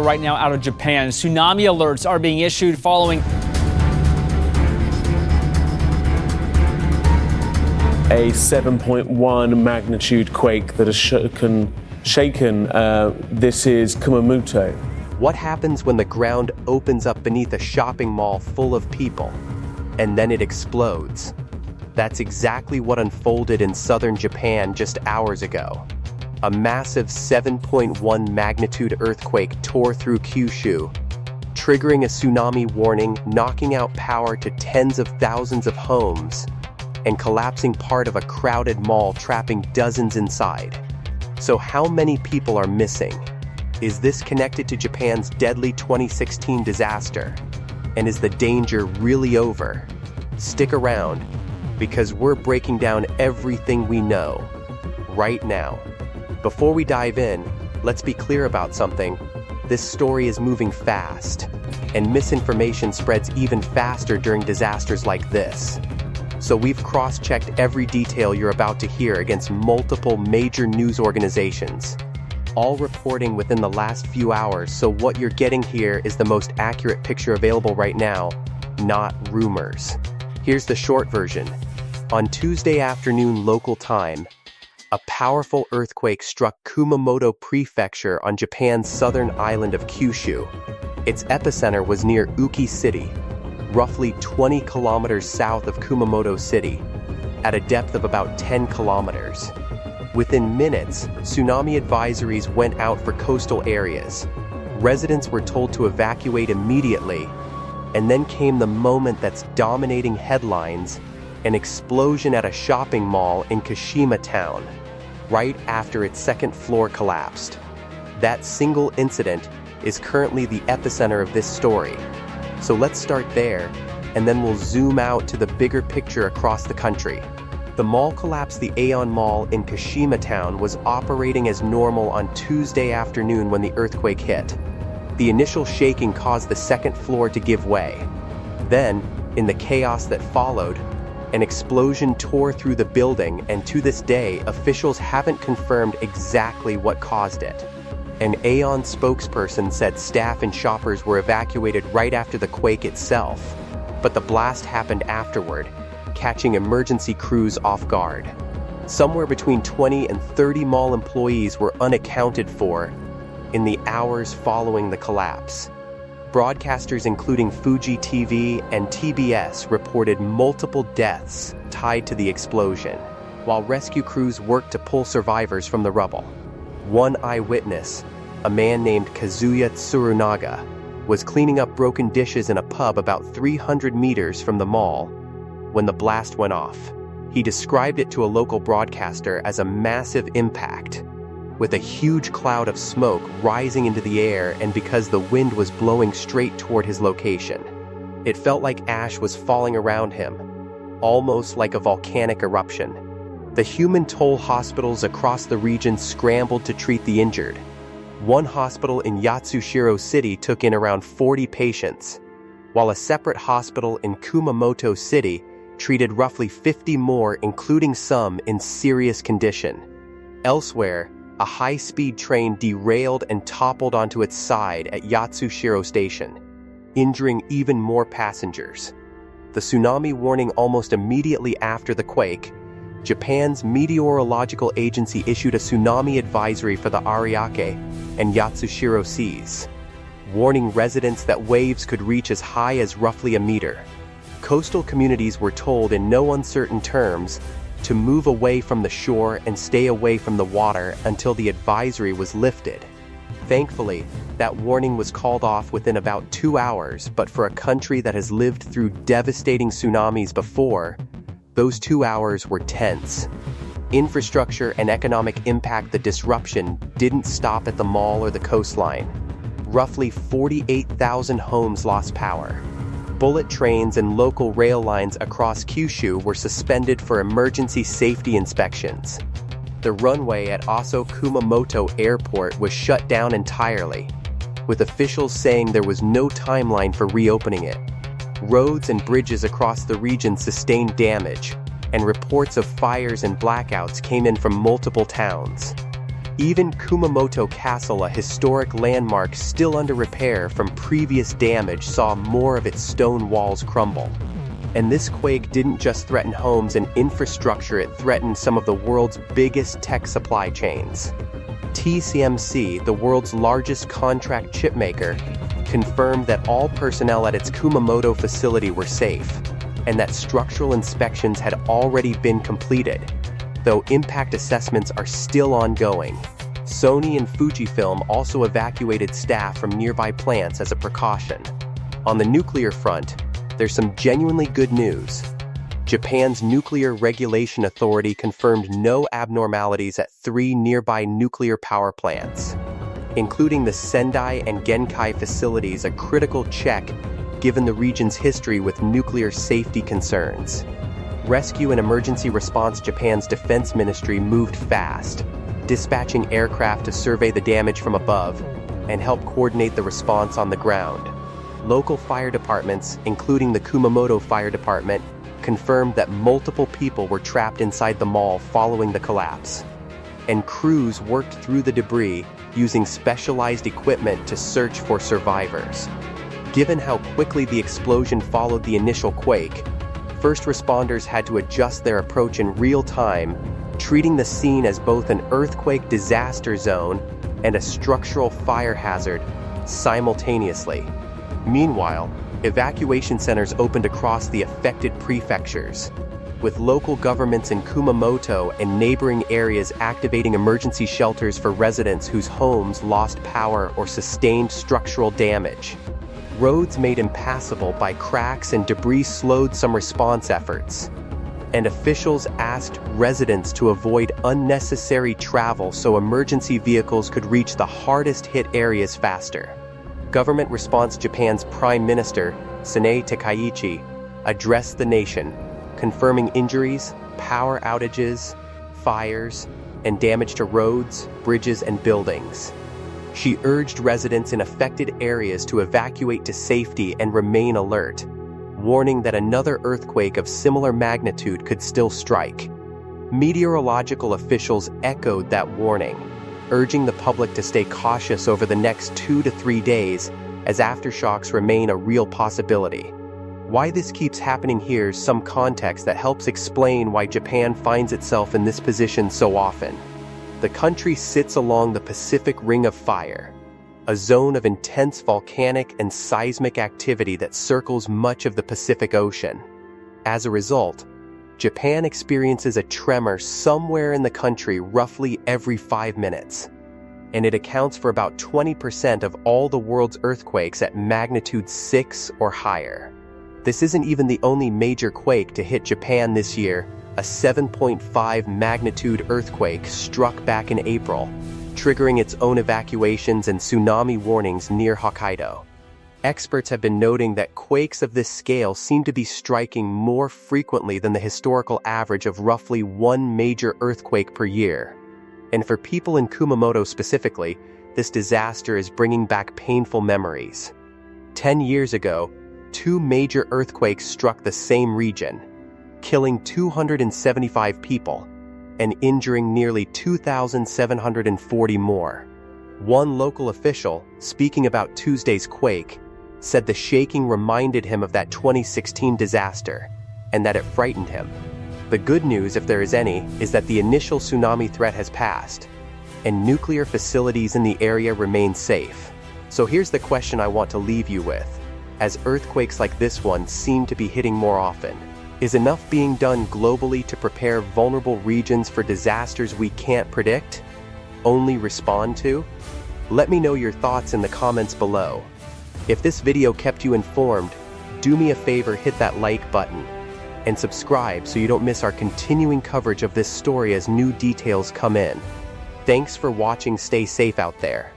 right now out of Japan. Tsunami alerts are being issued following a 7.1 magnitude quake that has shaken this is Kumamoto. What happens when the ground opens up beneath a shopping mall full of people, and then it explodes? That's exactly what unfolded in southern Japan just hours ago. A massive 7.1 magnitude earthquake tore through Kyushu, triggering a tsunami warning, knocking out power to tens of thousands of homes, and collapsing part of a crowded mall, trapping dozens inside. So how many people are missing? Is this connected to Japan's deadly 2016 disaster? And is the danger really over? Stick around, because we're breaking down everything we know right now. Before we dive in, let's be clear about something. This story is moving fast, and misinformation spreads even faster during disasters like this. So we've cross-checked every detail you're about to hear against multiple major news organizations, all reporting within the last few hours, so what you're getting here is the most accurate picture available right now, not rumors. Here's the short version. On Tuesday afternoon local time, a powerful earthquake struck Kumamoto Prefecture on Japan's southern island of Kyushu. Its epicenter was near Uki City, roughly 20 kilometers south of Kumamoto City, at a depth of about 10 kilometers. Within minutes, tsunami advisories went out for coastal areas. Residents were told to evacuate immediately, and then came the moment that's dominating headlines: an explosion at a shopping mall in Kashima town, right after its second floor collapsed. That single incident is currently the epicenter of this story. So let's start there, and then we'll zoom out to the bigger picture across the country. The mall collapse, the Aeon Mall in Kashima town, was operating as normal on Tuesday afternoon when the earthquake hit. The initial shaking caused the second floor to give way. Then, in the chaos that followed, an explosion tore through the building, and to this day, officials haven't confirmed exactly what caused it. An Aeon spokesperson said staff and shoppers were evacuated right after the quake itself, but the blast happened afterward, catching emergency crews off guard. Somewhere between 20 and 30 mall employees were unaccounted for in the hours following the collapse. Broadcasters including Fuji TV and TBS reported multiple deaths tied to the explosion, while rescue crews worked to pull survivors from the rubble. One eyewitness, a man named Kazuya Tsurunaga, was cleaning up broken dishes in a pub about 300 meters from the mall when the blast went off. He described it to a local broadcaster as a massive impact, with a huge cloud of smoke rising into the air, and because the wind was blowing straight toward his location, it felt like ash was falling around him, almost like a volcanic eruption. The human toll hospitals across the region scrambled to treat the injured. One hospital in Yatsushiro City took in around 40 patients, while a separate hospital in Kumamoto City treated roughly 50 more, including some in serious condition. Elsewhere, a high-speed train derailed and toppled onto its side at Yatsushiro Station, injuring even more passengers. The tsunami warning almost immediately after the quake, Japan's meteorological agency issued a tsunami advisory for the Ariake and Yatsushiro seas, warning residents that waves could reach as high as roughly a meter. Coastal communities were told in no uncertain terms to move away from the shore and stay away from the water until the advisory was lifted. Thankfully, that warning was called off within about 2 hours, but for a country that has lived through devastating tsunamis before, those 2 hours were tense. Infrastructure and economic impact. The disruption didn't stop at the mall or the coastline. Roughly 48,000 homes lost power. Bullet trains and local rail lines across Kyushu were suspended for emergency safety inspections. The runway at Aso Kumamoto Airport was shut down entirely, with officials saying there was no timeline for reopening it. Roads and bridges across the region sustained damage, and reports of fires and blackouts came in from multiple towns. Even Kumamoto Castle, a historic landmark still under repair from previous damage, saw more of its stone walls crumble. And this quake didn't just threaten homes and infrastructure, it threatened some of the world's biggest tech supply chains. TSMC, the world's largest contract chipmaker, confirmed that all personnel at its Kumamoto facility were safe, and that structural inspections had already been completed, though impact assessments are still ongoing. Sony and Fujifilm also evacuated staff from nearby plants as a precaution. On the nuclear front, there's some genuinely good news. Japan's Nuclear Regulation Authority confirmed no abnormalities at 3 nearby nuclear power plants, including the Sendai and Genkai facilities, a critical check given the region's history with nuclear safety concerns. Rescue and Emergency Response Japan's Defense Ministry moved fast, dispatching aircraft to survey the damage from above and help coordinate the response on the ground. Local fire departments, including the Kumamoto Fire Department, confirmed that multiple people were trapped inside the mall following the collapse, and crews worked through the debris using specialized equipment to search for survivors. Given how quickly the explosion followed the initial quake, first responders had to adjust their approach in real time, treating the scene as both an earthquake disaster zone and a structural fire hazard simultaneously. Meanwhile, evacuation centers opened across the affected prefectures, with local governments in Kumamoto and neighboring areas activating emergency shelters for residents whose homes lost power or sustained structural damage. Roads made impassable by cracks and debris slowed some response efforts, and officials asked residents to avoid unnecessary travel so emergency vehicles could reach the hardest-hit areas faster. Government Response Japan's Prime Minister, Tsunami Takaichi, addressed the nation, confirming injuries, power outages, fires, and damage to roads, bridges, and buildings. She urged residents in affected areas to evacuate to safety and remain alert, warning that another earthquake of similar magnitude could still strike. Meteorological officials echoed that warning, urging the public to stay cautious over the next 2 to 3 days as aftershocks remain a real possibility. Why this keeps happening, here's some context that helps explain why Japan finds itself in this position so often. The country sits along the Pacific Ring of Fire, a zone of intense volcanic and seismic activity that circles much of the Pacific Ocean. As a result, Japan experiences a tremor somewhere in the country roughly every 5 minutes, and it accounts for about 20% of all the world's earthquakes at magnitude 6 or higher. This isn't even the only major quake to hit Japan this year. A 7.5 magnitude earthquake struck back in April, triggering its own evacuations and tsunami warnings near Hokkaido. Experts have been noting that quakes of this scale seem to be striking more frequently than the historical average of roughly 1 major earthquake per year. And for people in Kumamoto specifically, this disaster is bringing back painful memories. 10 years ago, 2 major earthquakes struck the same region, killing 275 people and injuring nearly 2,740 more. One local official, speaking about Tuesday's quake, said the shaking reminded him of that 2016 disaster, and that it frightened him. The good news, if there is any, is that the initial tsunami threat has passed, and nuclear facilities in the area remain safe. So here's the question I want to leave you with. As earthquakes like this one seem to be hitting more often, is enough being done globally to prepare vulnerable regions for disasters we can't predict, only respond to? Let me know your thoughts in the comments below. If this video kept you informed, do me a favor, hit that like button and subscribe so you don't miss our continuing coverage of this story as new details come in. Thanks for watching, stay safe out there.